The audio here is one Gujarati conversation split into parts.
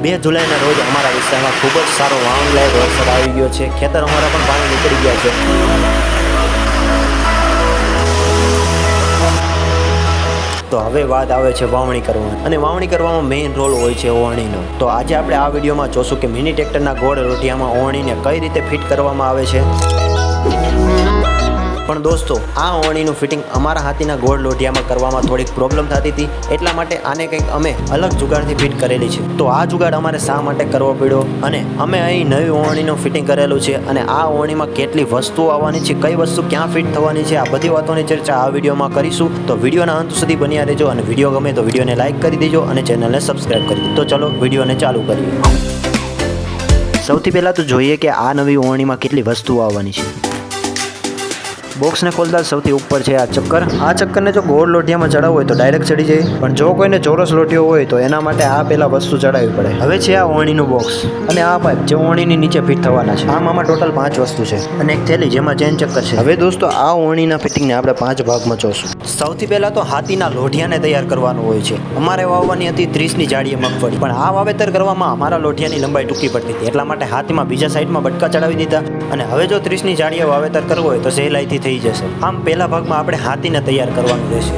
2 જુલાઈના રોજ અમારા વિસ્તારમાં ખૂબ જ સારો વાવણીલાયક વરસાદ આવી ગયો છે। ખેતર અમારા પણ પાણી નીકળી ગયા છે। તો હવે વાત આવે છે વાવણી કરવાની, અને વાવણી કરવામાં મેઇન રોલ હોય છે ઓવણીનો। તો આજે આપણે આ વિડીયોમાં જોશું કે મિની ટ્રેક્ટરના ગોળ રોટિયામાં ઓવણીને કઈ રીતે ફિટ કરવામાં આવે છે। પણ દોસ્તો, આ ઓવણીનું ફિટિંગ અમારા હાથીના ગોળ લોઢિયામાં કરવામાં થોડીક પ્રોબ્લેમ થતી હતી, એટલા માટે આને કંઈક અમે અલગ જુગાડથી ફિટ કરેલી છે। તો આ જુગાડ અમારે શા માટે કરવો પડ્યો, અને અમે અહીં નવી ઓવણીનું ફિટિંગ કરેલું છે, અને આ ઓવણીમાં કેટલી વસ્તુઓ આવવાની છે, કઈ વસ્તુ ક્યાં ફિટ થવાની છે, આ બધી વાતોની ચર્ચા આ વિડીયોમાં કરીશું। તો વિડીયોના અંત સુધી બન્યા રહેજો, અને વિડીયો ગમે તો વિડીયોને લાઇક કરી દેજો અને ચેનલને સબસ્ક્રાઇબ કરી દેજો। તો ચલો વિડીયોને ચાલુ કરીએ। સૌથી પહેલાં તો જોઈએ કે આ નવી ઓવણીમાં કેટલી વસ્તુઓ આવવાની છે। બોક્સને ખોલતા સૌથી ઉપર છે આ ચક્કર। આ ચક્કરને જો ગોળ લોઢિયામાં ચડાવવું હોય તો ડાયરેક્ટ ચડી જાય, પણ જો કોઈને ચોરસ લોઢિયો હોય તો એના માટે આ પહેલા વસ્તુ ચડાવવી પડે। હવે છે આ ઓવણીનું બોક્સ અને આ પાઇપ જે ઓવણીની નીચે ફિટ થવાના છે। આમાં ટોટલ 5 વસ્તુ છે અને એક થેલી જેમાં ચેન ચક્કર છે। હવે દોસ્તો, આ ઓવણીના ફિટિંગને આપણે 5 ભાગમાં જોશું। સૌથી પહેલા તો હાથીના લોઢિયાને તૈયાર કરવાનું હોય છે। અમારે વાવવાની હતી 30ની જાડીએ મગફળી, પણ આ વાવેતર કરવામાં અમારા લોઢિયાની લંબાઈ ટૂંકી પડતી હતી, એટલા માટે હાથીમાં બીજા સાઈડમાં બટકા ચડાવી દીધા, અને હવે જો 30ની જાડીએ વાવેતર કરવું હોય તો સહેલાઈથી થઈ જશે। આમ પહેલા ભાગમાં આપણે હાથીને તૈયાર કરવાનું રહેશે।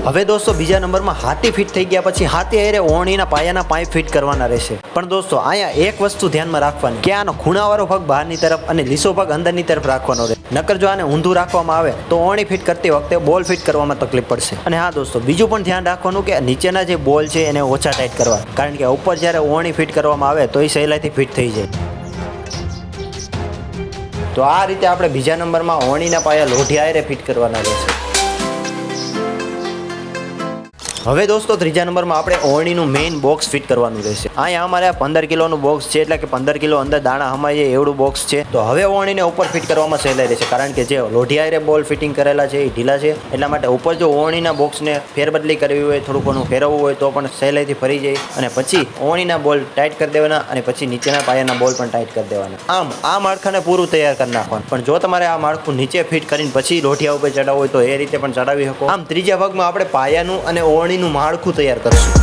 હવે દોસ્તો, બીજા નંબરમાં હાથી ફિટ થઈ ગયા પછી હાથી હારે ઓવણીના પાયાના પાઇપ ફિટ કરવાના રહેશે। પણ દોસ્તો, અહીંયા એક વસ્તુ ધ્યાનમાં રાખવાની કે આનો ખૂણાવાળો ભાગ બહારની તરફ અને લીસો ભાગ અંદરની તરફ રાખવાનો રહે, નકર જો આને ઊંધું રાખવામાં આવે તો ઓવણી ફિટ કરતી વખતે બોલ ફિટ કરવામાં તકલીફ પડશે। અને હા દોસ્તો, બીજું પણ ધ્યાન રાખવાનું કે નીચેના જે બોલ છે એને ઓછા ટાઈટ કરવા, કારણ કે ઉપર જ્યારે ઓવણી ફિટ કરવામાં આવે તો એ સહેલાઈથી ફિટ થઈ જાય। તો આ રીતે આપણે બીજા નંબરમાં ઓવણીના પાયા લોઢિયા હારે ફિટ કરવાના રહેશે। હવે દોસ્તો, ત્રીજા નંબરમાં આપણે ઓવણીનું મેઇન બોક્સ ફિટ કરવાનું રહેશે। અહીંયા અમારે 15 કિલોનું બોક્સ છે, એટલે કે 15 કિલો અંદર દાણા હમાઈ જાય એવડું બોક્સ છે। તો હવે ઓવણીને ઉપર ફિટ કરવામાં સહેલાઈ રહેશે, કારણ કે જે લોઢિયા હારે બોલ ફિટિંગ કરેલા છે એ ઢીલા છે, એટલા માટે ઉપર જો ઓવણીના બોક્સને ફેરબદલી કરવી હોય, થોડું ઘણું ફેરવવું હોય તો પણ સહેલાઈથી ફરી જાય, અને પછી ઓવણીના બોલ ટાઈટ કરી દેવાના, અને પછી નીચેના પાયાના બોલ પણ ટાઈટ કરી દેવાના। આમ આ માળખાને પૂરું તૈયાર કરી નાખવાનું। પણ જો તમારે આ માળખું નીચે ફિટ કરીને પછી લોઢિયા ઉપર ચડાવવું હોય તો એ રીતે પણ ચડાવી શકો। આમ ત્રીજા ભાગમાં આપણે પાયાનું અને ઓવણીનું માળખું તૈયાર કરશું।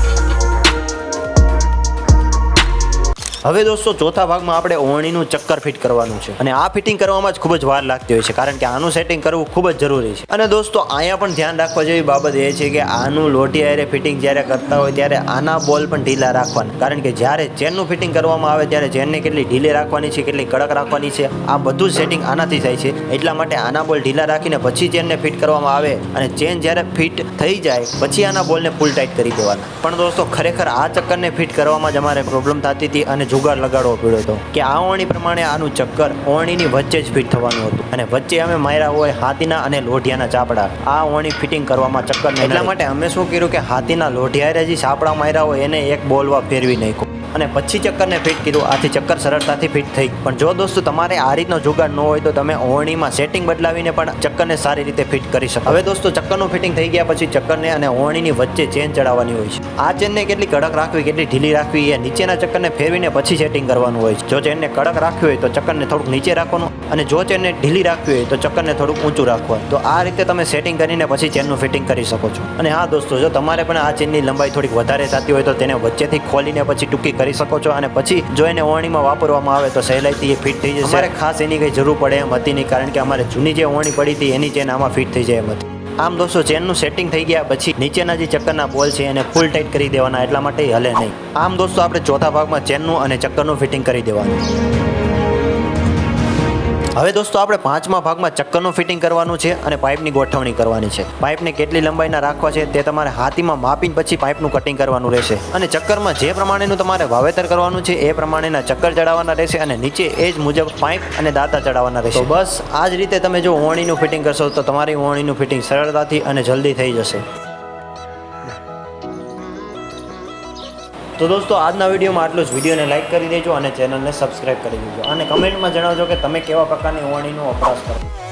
હવે દોસ્તો, ચોથા ભાગમાં આપણે ઓવણીનું ચક્કર ફિટ કરવાનું છે, અને આ ફિટિંગ કરવામાં જ ખૂબ જ વાર લાગતી હોય છે, કારણ કે આનું સેટિંગ કરવું ખૂબ જ જરૂરી છે। અને દોસ્તો, અહીંયા પણ ધ્યાન રાખવા જેવી બાબત એ છે કે આનું લોઢિયા હારે ફિટિંગ જ્યારે કરતા હોય ત્યારે આના બોલ પણ ઢીલા રાખવાના, કારણ કે જ્યારે ચેનનું ફિટિંગ કરવામાં આવે ત્યારે ચેનને કેટલી ઢીલી રાખવાની છે, કેટલી કડક રાખવાની છે, આ બધું સેટિંગ આનાથી થાય છે। એટલા માટે આના બોલ ઢીલા રાખીને પછી ચેનને ફિટ કરવામાં આવે, અને ચેન જ્યારે ફિટ થઈ જાય પછી આના બોલને ફૂલ ટાઈટ કરી દેવાના। પણ દોસ્તો, ખરેખર આ ચક્કરને ફિટ કરવામાં જ અમારે પ્રોબ્લેમ થતી હતી, અને જુગાડ લગાડવો પડ્યો હતો કે આ ઓવણી પ્રમાણે આનું ચક્કર ઓવણીની વચ્ચે જ ફિટ થવાનું હતું, અને વચ્ચે અમે માર્યા હોય હાથીના અને લોઢિયાના ચાપડા આ ઓવણી ફિટિંગ કરવામાં ચક્કર નહીં। એટલા માટે અમે શું કર્યું કે હાથીના લોઢિયા જે ચાપડા માર્યા હોય એને એક બોલવા ફેરવી નાખ્યો, અને પછી ચક્કરને ફિટ કર્યું। આથી ચક્કર સરળતાથી ફિટ થઈ। પણ જો દોસ્તો તમારે આ રીતનો જુગાડ ન હોય તો તમે ઓવણીમાં સેટિંગ બદલાવીને પણ ચક્કરને સારી રીતે ફિટ કરી શકો। હવે દોસ્તો, ચક્કરનું ફિટિંગ થઈ ગયા પછી ચક્કરને અને ઓવણીની વચ્ચે ચેન ચડાવવાની હોય છે। આ ચેનને કેટલી કડક રાખવી, કેટલી ઢીલી રાખવી એ નીચેના ચક્કરને ફેરવીને પછી સેટિંગ કરવાનું હોય છે। જો ચેનને કડક રાખવી હોય તો ચક્કરને થોડુંક નીચે રાખવાનું, અને જો ચેનને ઢીલી રાખવી હોય તો ચક્કરને થોડુંક ઊંચું રાખવાનું। તો આ રીતે તમે સેટિંગ કરીને પછી ચેનનું ફિટિંગ કરી શકો છો। અને હા દોસ્તો, જો તમારે પણ આ ચેનની લંબાઈ થોડીક વધારે થતી હોય તો તેને વચ્ચેથી ખોલીને પછી ટૂંકી કરી શકો છો, અને પછી જો એને ઓવણીમાં વાપરવામાં આવે તો સહેલાઈથી એ ફિટ થઈ જશે। અમારે ખાસ એની કંઈ જરૂર પડે એમ હતી નહીં, કારણ કે અમારે જૂની જે ઓવણી પડી હતી એની ચેન આમાં ફિટ થઈ જાય એમ હતી। આમ દોસ્તો, ચેનનું સેટિંગ થઈ ગયા પછી નીચેના જે ચક્કરના બોલ છે એને ફૂલ ટાઈટ કરી દેવાના, એટલા માટે હલે નહીં। આમ દોસ્તો, આપણે ચોથા ભાગમાં ચેનનું અને ચક્કરનું ફિટિંગ કરી દેવાનું। હવે દોસ્તો, આપણે પાંચમા ભાગમાં ચક્કરનું ફિટિંગ કરવાનું છે અને પાઇપની ગોઠવણી કરવાની છે। પાઇપને કેટલી લંબાઈના રાખવા છે તે તમારે હાથીમાં માપીને પછી પાઇપનું કટિંગ કરવાનું રહેશે, અને ચક્કરમાં જે પ્રમાણેનું તમારે વાવેતર કરવાનું છે એ પ્રમાણેના ચક્કર ચડાવવાના રહેશે, અને નીચે એ જ મુજબ પાઇપ અને દાંતા ચડાવવાના રહેશે। તો બસ આ જ રીતે તમે જો ઓવણીનું ફિટિંગ કરશો તો તમારી ઓવણીનું ફિટિંગ સરળતાથી અને જલ્દી થઈ જશે। તો દોસ્તો, આજના વિડીયોમાં આટલું જ। વિડીયોને લાઇક કરી દેજો અને ચેનલને સબસ્ક્રાઈબ કરી દેજો, અને કમેન્ટમાં જણાવજો કે તમે કેવા પ્રકારની ઓવણીનો વપરાશ કરો।